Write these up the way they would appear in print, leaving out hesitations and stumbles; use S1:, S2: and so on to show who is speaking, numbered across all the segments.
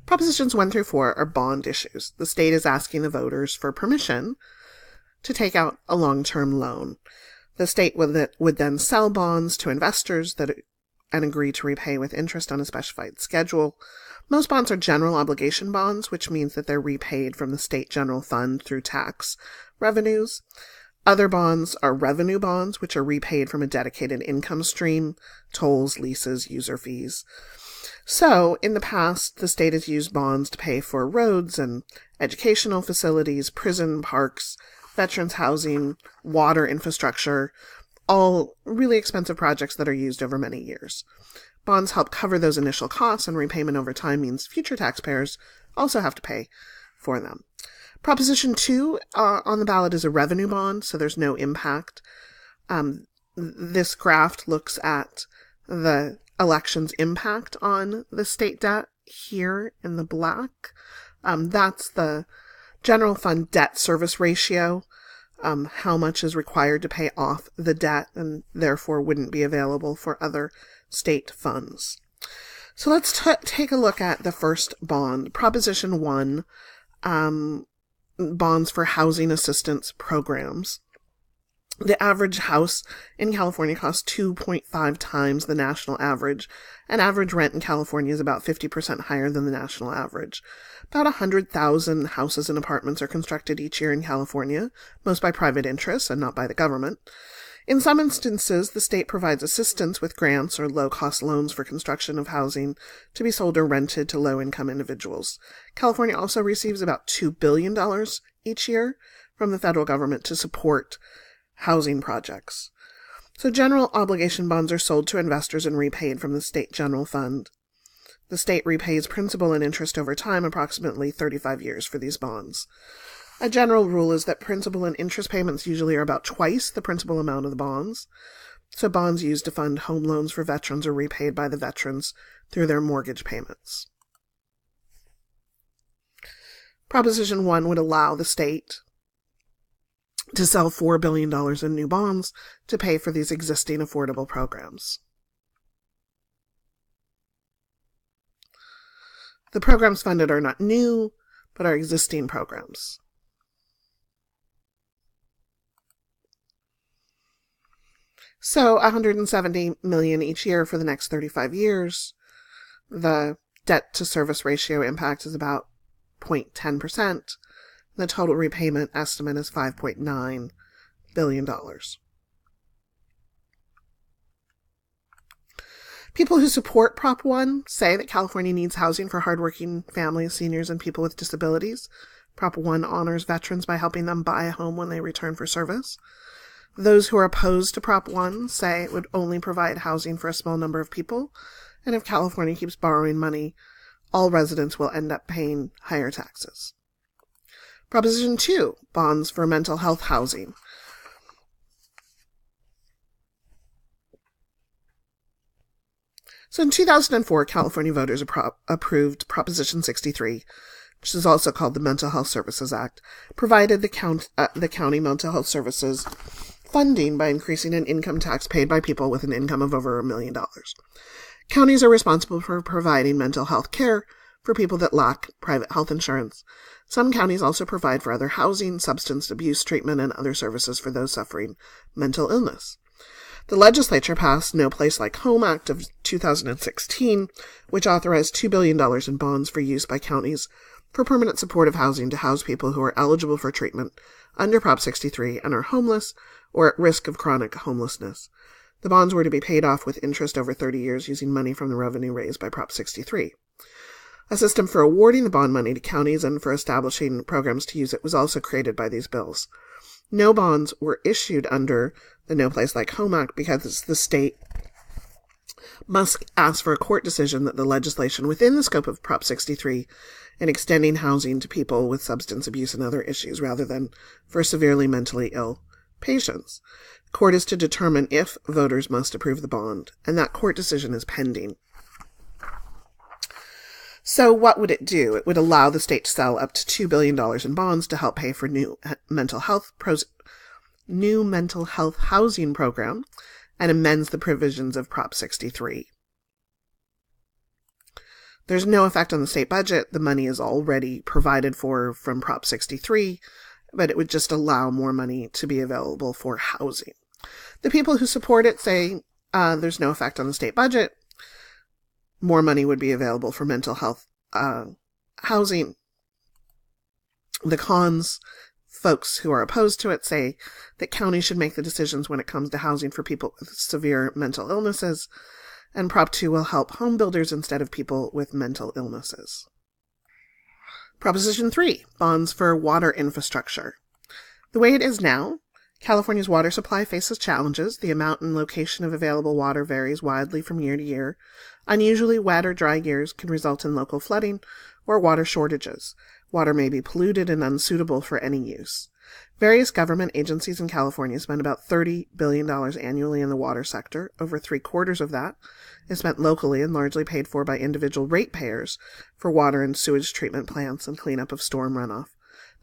S1: Propositions 1 through 4 are bond issues. The state is asking the voters for permission to take out a long-term loan. The state would then sell bonds to investors and agree to repay with interest on a specified schedule. Most bonds are general obligation bonds, which means that they're repaid from the state general fund through tax revenues. Other bonds are revenue bonds, which are repaid from a dedicated income stream, tolls, leases, user fees. So, in the past, the state has used bonds to pay for roads and educational facilities, prison, parks, veterans housing, water infrastructure, all really expensive projects that are used over many years. Bonds help cover those initial costs, and repayment over time means future taxpayers also have to pay for them. Proposition 2 on the ballot is a revenue bond, so there's no impact. This graph looks at the election's impact on the state debt here in the black. That's the general fund debt service ratio, how much is required to pay off the debt and therefore wouldn't be available for other state funds. So let's take a look at the first bond, Proposition 1, bonds for housing assistance programs. The average house in California costs 2.5 times the national average, and average rent in California is about 50% higher than the national average. About 100,000 houses and apartments are constructed each year in California, most by private interests and not by the government. In some instances, the state provides assistance with grants or low-cost loans for construction of housing to be sold or rented to low-income individuals. California also receives about $2 billion each year from the federal government to support housing projects. So general obligation bonds are sold to investors and repaid from the state general fund. The state repays principal and interest over time, approximately 35 years for these bonds. A general rule is that principal and interest payments usually are about twice the principal amount of the bonds. So bonds used to fund home loans for veterans are repaid by the veterans through their mortgage payments. Proposition 1 would allow the state to sell $4 billion in new bonds to pay for these existing affordable programs. The programs funded are not new, but are existing programs. So $170 million each year for the next 35 years. The debt to service ratio impact is about 0.10%. The total repayment estimate is $5.9 billion. People who support Prop 1 say that California needs housing for hardworking families, seniors, and people with disabilities. Prop 1 honors veterans by helping them buy a home when they return for service. Those who are opposed to Prop 1 say it would only provide housing for a small number of people, and if California keeps borrowing money, all residents will end up paying higher taxes. Proposition 2, bonds for mental health housing. So in 2004, California voters approved Proposition 63, which is also called the Mental Health Services Act, provided the county mental health services funding by increasing an income tax paid by people with an income of over $1 million. Counties are responsible for providing mental health care for people that lack private health insurance. Some counties also provide for other housing, substance abuse treatment, and other services for those suffering mental illness. The legislature passed No Place Like Home Act of 2016, which authorized $2 billion in bonds for use by counties for permanent supportive housing to house people who are eligible for treatment under Prop 63 and are homeless or at risk of chronic homelessness. The bonds were to be paid off with interest over 30 years using money from the revenue raised by Prop 63. A system for awarding the bond money to counties and for establishing programs to use it was also created by these bills. No bonds were issued under the No Place Like Home Act because the state must ask for a court decision that the legislation within the scope of Prop 63 and extending housing to people with substance abuse and other issues rather than for severely mentally ill patients. The court is to determine if voters must approve the bond, and that court decision is pending. So what would it do? It would allow the state to sell up to $2 billion in bonds to help pay for new mental health housing program and amends the provisions of Prop 63. There's no effect on the state budget. The money is already provided for from Prop 63, but it would just allow more money to be available for housing. The people who support it say there's no effect on the state budget. More money would be available for mental health housing. The cons, folks who are opposed to it, say that counties should make the decisions when it comes to housing for people with severe mental illnesses, and Prop 2 will help home builders instead of people with mental illnesses. Proposition 3, bonds for water infrastructure. The way it is now, California's water supply faces challenges. The amount and location of available water varies widely from year to year. Unusually wet or dry years can result in local flooding or water shortages. Water may be polluted and unsuitable for any use. Various government agencies in California spend about $30 billion annually in the water sector. Over 3/4 of that is spent locally and largely paid for by individual ratepayers for water and sewage treatment plants and cleanup of storm runoff.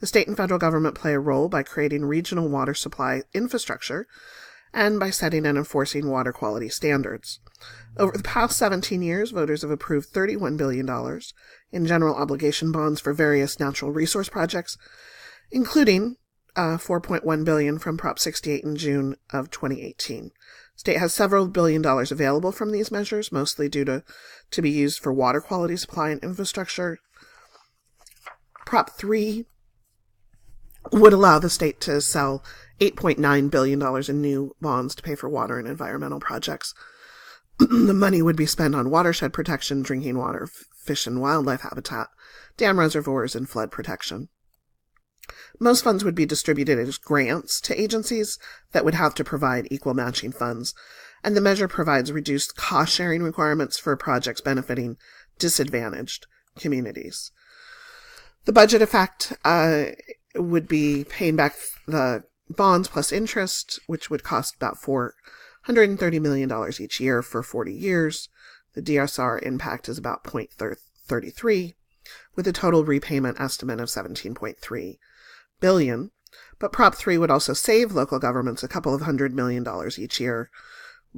S1: The state and federal government play a role by creating regional water supply infrastructure and by setting and enforcing water quality standards. Over the past 17 years, voters have approved $31 billion in general obligation bonds for various natural resource projects, including $4.1 billion from Prop 68 in June of 2018. State has several billion dollars available from these measures, mostly due to be used for water quality supply and infrastructure. Prop 3 would allow the state to sell $8.9 billion in new bonds to pay for water and environmental projects. The money would be spent on watershed protection, drinking water, fish and wildlife habitat, dam reservoirs, and flood protection. Most funds would be distributed as grants to agencies that would have to provide equal matching funds, and the measure provides reduced cost-sharing requirements for projects benefiting disadvantaged communities. The budget effect would be paying back the bonds plus interest, which would cost about $430 million each year for 40 years. The DSR impact is about 0.33, with a total repayment estimate of $17.3 billion. But Prop 3 would also save local governments a couple of $100 million each year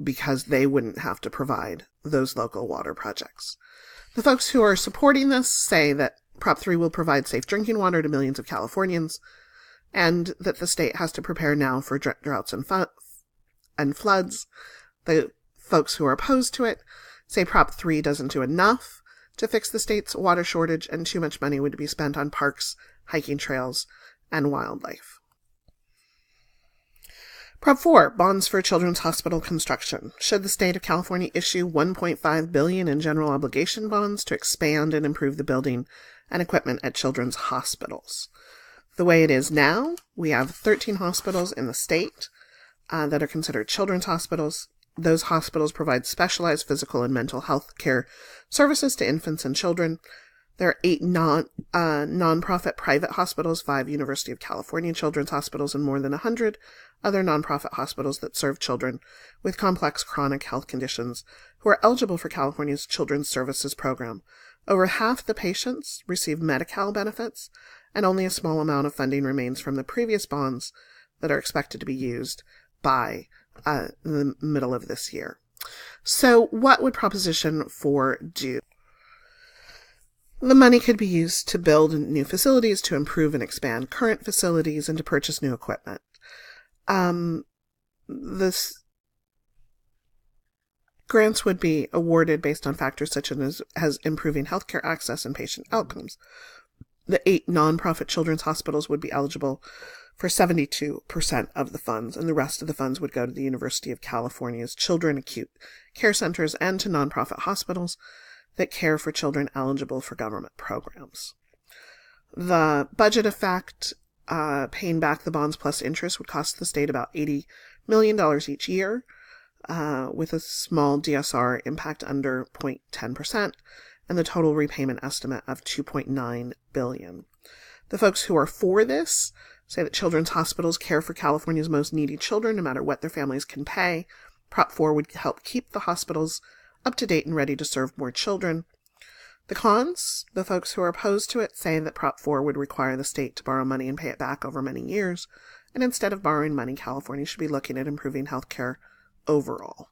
S1: because they wouldn't have to provide those local water projects. The folks who are supporting this say that Prop 3 will provide safe drinking water to millions of Californians, and that the state has to prepare now for droughts and floods. The folks who are opposed to it say Prop 3 doesn't do enough to fix the state's water shortage, and too much money would be spent on parks, hiking trails, and wildlife. Prop 4, bonds for children's hospital construction. Should the state of California issue $1.5 billion in general obligation bonds to expand and improve the building and equipment at children's hospitals? The way it is now, we have 13 hospitals in the state that are considered children's hospitals. Those hospitals provide specialized physical and mental health care services to infants and children. There are 8 nonprofit private hospitals, 5 University of California children's hospitals, and more than 100 other nonprofit hospitals that serve children with complex chronic health conditions who are eligible for California's Children's Services Program. Over half the patients receive Medi-Cal benefits, and only a small amount of funding remains from the previous bonds that are expected to be used by the middle of this year. So what would Proposition 4 do? The money could be used to build new facilities, to improve and expand current facilities, and to purchase new equipment. This grants would be awarded based on factors such as improving healthcare access and patient outcomes. The 8 nonprofit children's hospitals would be eligible for 72% of the funds, and the rest of the funds would go to the University of California's Children Acute Care Centers and to nonprofit hospitals that care for children eligible for government programs. The budget effect, paying back the bonds plus interest, would cost the state about $80 million each year, with a small DSR impact under 0.10%, and the total repayment estimate of $2.9 billion. The folks who are for this say that children's hospitals care for California's most needy children, no matter what their families can pay. Prop 4 would help keep the hospitals up to date and ready to serve more children. The cons, the folks who are opposed to it, say that Prop 4 would require the state to borrow money and pay it back over many years, and instead of borrowing money, California should be looking at improving health care overall.